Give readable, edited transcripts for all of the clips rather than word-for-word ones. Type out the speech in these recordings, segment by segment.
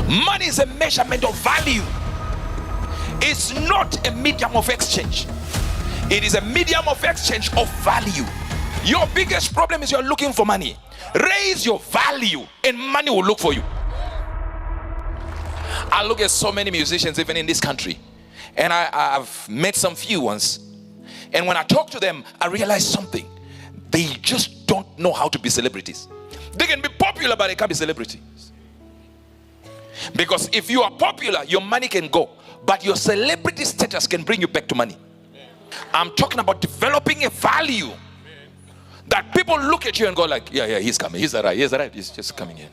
Money is a measurement of value. It's not a medium of exchange. It is a medium of exchange of value. Your biggest problem is you're looking for money. Raise your value and money will look for you. I look at so many musicians even in this country, and I've met some few ones, and when I talk to them I realize something. They just don't know how to be celebrities. They can be popular but they can't be celebrities. Because if you are popular, your money can go, but your celebrity status can bring you back to money. I'm talking about developing a value that people look at you and go like, yeah, he's coming, he's arrived, he's just coming in.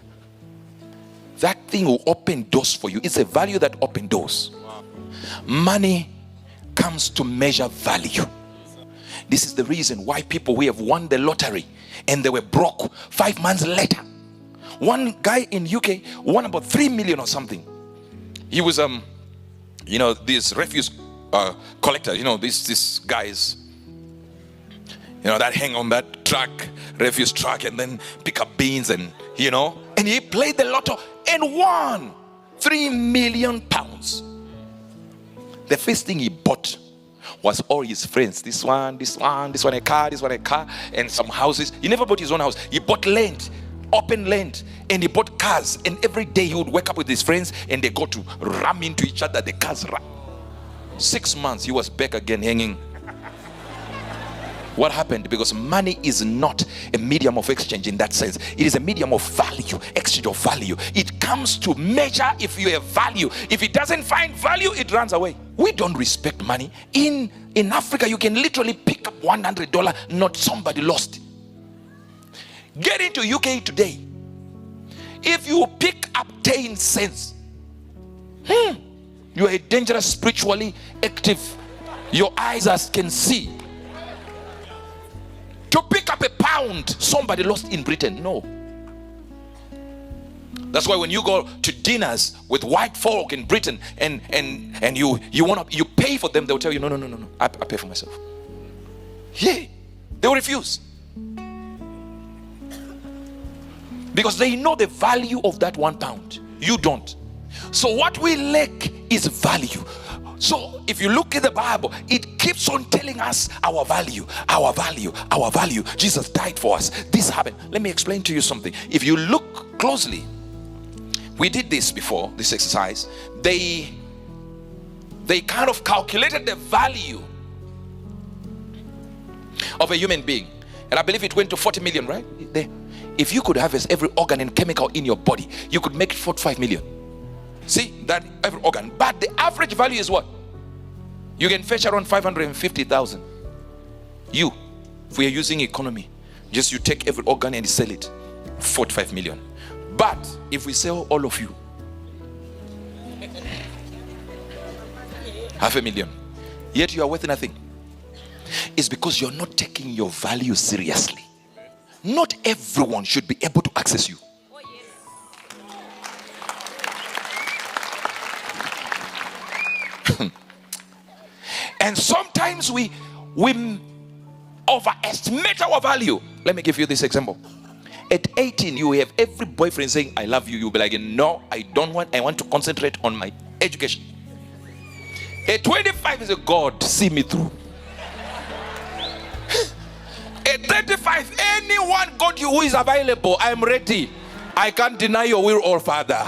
That thing will open doors for you. It's a value that opens doors. Money comes to measure value. This is the reason why people who have won the lottery and they were broke 5 months later. One guy in UK won about 3 million or something. He was this refuse collector, these guys, that hang on that truck, refuse truck, and then pick up beans and he played the lotto and won 3 million pounds. The first thing he bought was all his friends. This one a car, and some houses. He never bought his own house. He bought land, open land, and he bought cars. And every day he would wake up with his friends and they go to ram into each other. The cars ram. 6 months he was back again hanging. What happened? Because money is not a medium of exchange in that sense. It is a medium of value, exchange of value. It comes to measure if you have value. If it doesn't find value, it runs away. We don't respect money. In Africa, you can literally pick up $100, not somebody lost. Get into UK today. If you pick up 10 cents, you are a dangerous, spiritually active. Your eyes can see. To pick up a pound, somebody lost in Britain. No. That's why when you go to dinners with white folk in Britain and you pay for them, they'll tell you, no, I pay for myself. Yeah, they will refuse. Because they know the value of that £1. You don't. So what we lack is value. So if you look at the Bible, it keeps on telling us our value, our value, our value. Jesus died for us. This happened. Let me explain to you something. If you look closely, we did this before, this exercise. They kind of calculated the value of a human being. And I believe it went to 40 million, right? If you could harvest every organ and chemical in your body, you could make 45 million. See, that every organ. But the average value is what? You can fetch around 550,000. If we are using economy, just you take every organ and sell it, 45 million. But if we sell all of you, 500,000, yet you are worth nothing. It's because you're not taking your value seriously. Not everyone should be able to access you. And sometimes we overestimate our value. Let me give you this example. At 18, you have every boyfriend saying, I love you. You'll be like, no, I don't want. I want to concentrate on my education. At 25, is a God, see me through. At 35, anyone God you who is available, I'm ready. I can't deny your will or Father.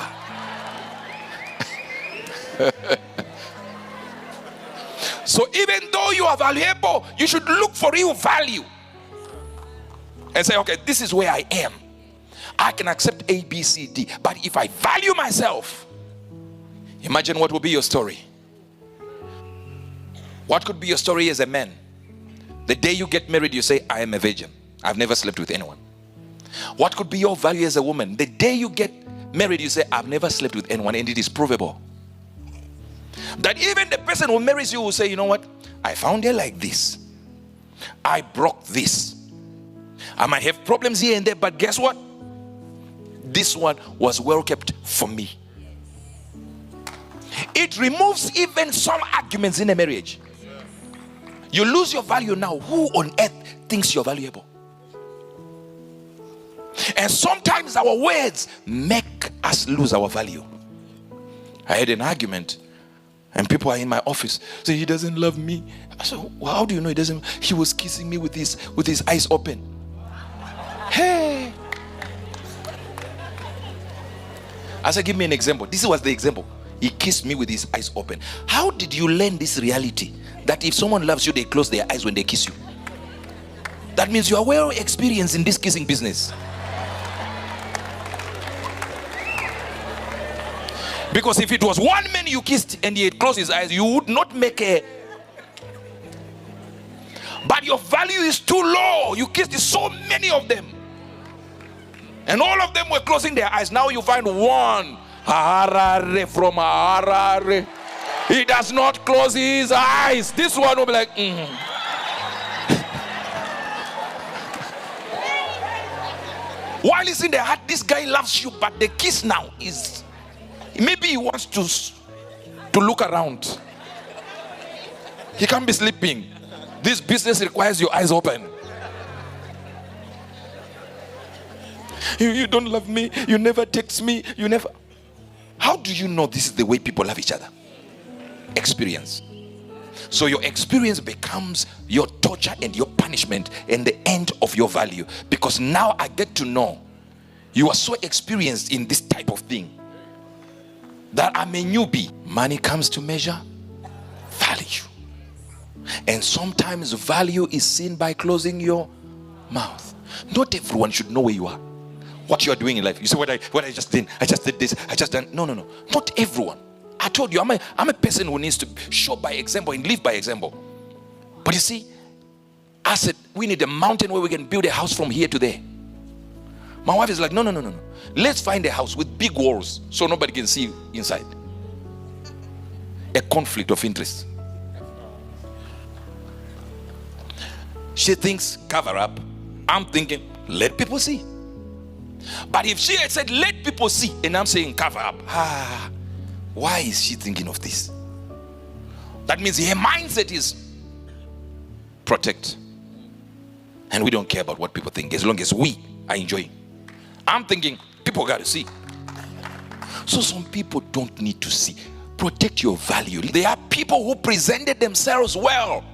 So even though you are valuable, you should look for real value and say, okay, this is where I am. I can accept A, B, C, D. But if I value myself, imagine what will be your story. What could be your story as a man? The day you get married, you say, I am a virgin. I've never slept with anyone. What could be your value as a woman? The day you get married, you say, I've never slept with anyone, and it is provable. That even the person who marries you will say, you know what? I found her like this. I broke this. I might have problems here and there, but guess what? This one was well kept for me. It removes even some arguments in a marriage. You lose your value now. Who on earth thinks you're valuable? And sometimes our words make us lose our value. I had an argument, and people are in my office. Say, he doesn't love me. I said, well, how do you know he doesn't? He was kissing me with his eyes open. Hey. I said, give me an example. This was the example. He kissed me with his eyes open. How did you learn this reality? That if someone loves you, they close their eyes when they kiss you. That means you are well experienced in this kissing business. Because if it was one man you kissed and he had closed his eyes, you would not make a... But your value is too low. You kissed so many of them. And all of them were closing their eyes. Now you find one. Harare from Harare. He does not close his eyes. This one will be like, While he's in the heart, this guy loves you, but the kiss now is... Maybe he wants to look around. He can't be sleeping. This business requires your eyes open. You don't love me. You never text me. You never... How do you know this is the way people love each other? Experience. So your experience becomes your torture and your punishment and the end of your value. Because now I get to know you are so experienced in this type of thing that I'm a newbie. Money comes to measure value. And sometimes value is seen by closing your mouth. Not everyone should know where you are, what you are doing in life. You say, what I just did, I just did this, I just done. No. Not everyone. I told you, I'm a person who needs to show by example and live by example. But you see, I said, we need a mountain where we can build a house from here to there. My wife is like, no. Let's find a house with big walls so nobody can see inside. A conflict of interest. She thinks cover up. I'm thinking let people see. But if she had said let people see and I'm saying cover up, why is she thinking of this? That means her mindset is protect. And we don't care about what people think as long as we are enjoying. I'm thinking people got to see. So some people don't need to see. Protect your value. There are people who presented themselves well.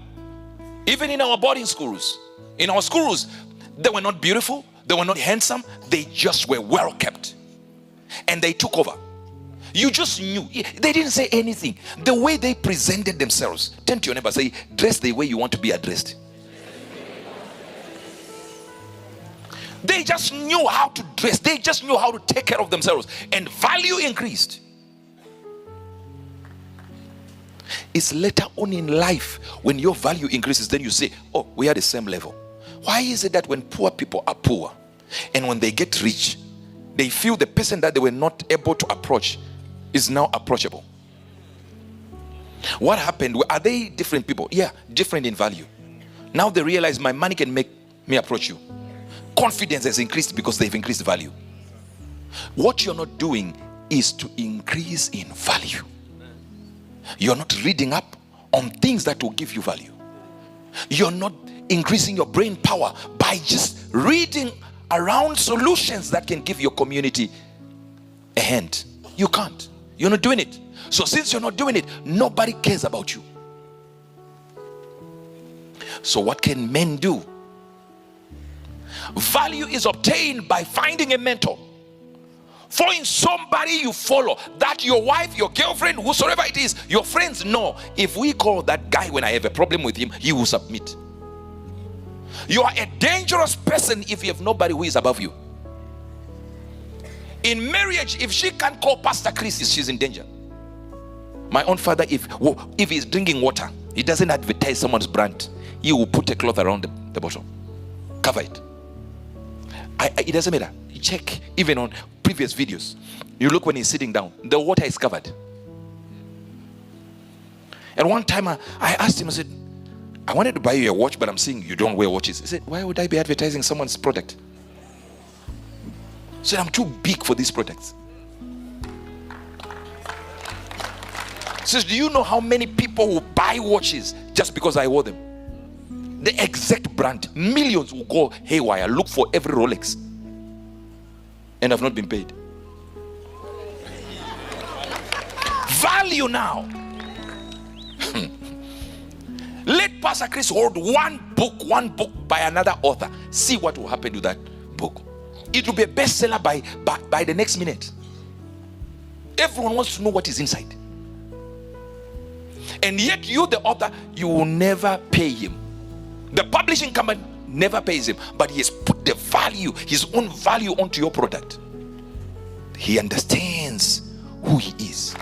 Even in our boarding schools. In our schools, they were not beautiful. They were not handsome. They just were well kept. And they took over. You just knew. They didn't say anything. The way they presented themselves. Turn to your neighbor, say, dress the way you want to be addressed. They just knew how to dress. They just knew how to take care of themselves. And value increased. It's later on in life when your value increases, then you say, oh, we are the same level. Why is it that when poor people are poor and when they get rich, they feel the person that they were not able to approach is now approachable? What happened? Are they different people? Yeah, different in value. Now they realize my money can make me approach you. Confidence has increased because they've increased value. What you're not doing is to increase in value. You're not reading up on things that will give you value. You're not increasing your brain power by just reading around solutions that can give your community a hand. You can't. You're not doing it. So since you're not doing it, nobody cares about you. So what can men do? Value is obtained by finding a mentor. Following somebody you follow, that your wife, your girlfriend, whosoever it is, your friends know. If we call that guy when I have a problem with him, he will submit. You are a dangerous person if you have nobody who is above you. In marriage, if she can't call Pastor Chris, she's in danger. My own father, if he's drinking water, he doesn't advertise someone's brand. He will put a cloth around the bottle. Cover it. It doesn't matter. You check even on previous videos. You look when he's sitting down, the water is covered. And one time I asked him, I said, I wanted to buy you a watch, but I'm seeing you don't wear watches. He said, why would I be advertising someone's product? I said, I'm too big for these products. He says, do you know how many people will buy watches just because I wore them? The exact brand. Millions will go haywire, look for every Rolex, and have not been paid. Value now. Let Pastor Chris hold one book by another author. See what will happen to that book. It will be a bestseller by the next minute. Everyone wants to know what is inside. And yet you, the author, you will never pay him. The publishing company never pays him, but he has put the value, his own value onto your product. He understands who he is.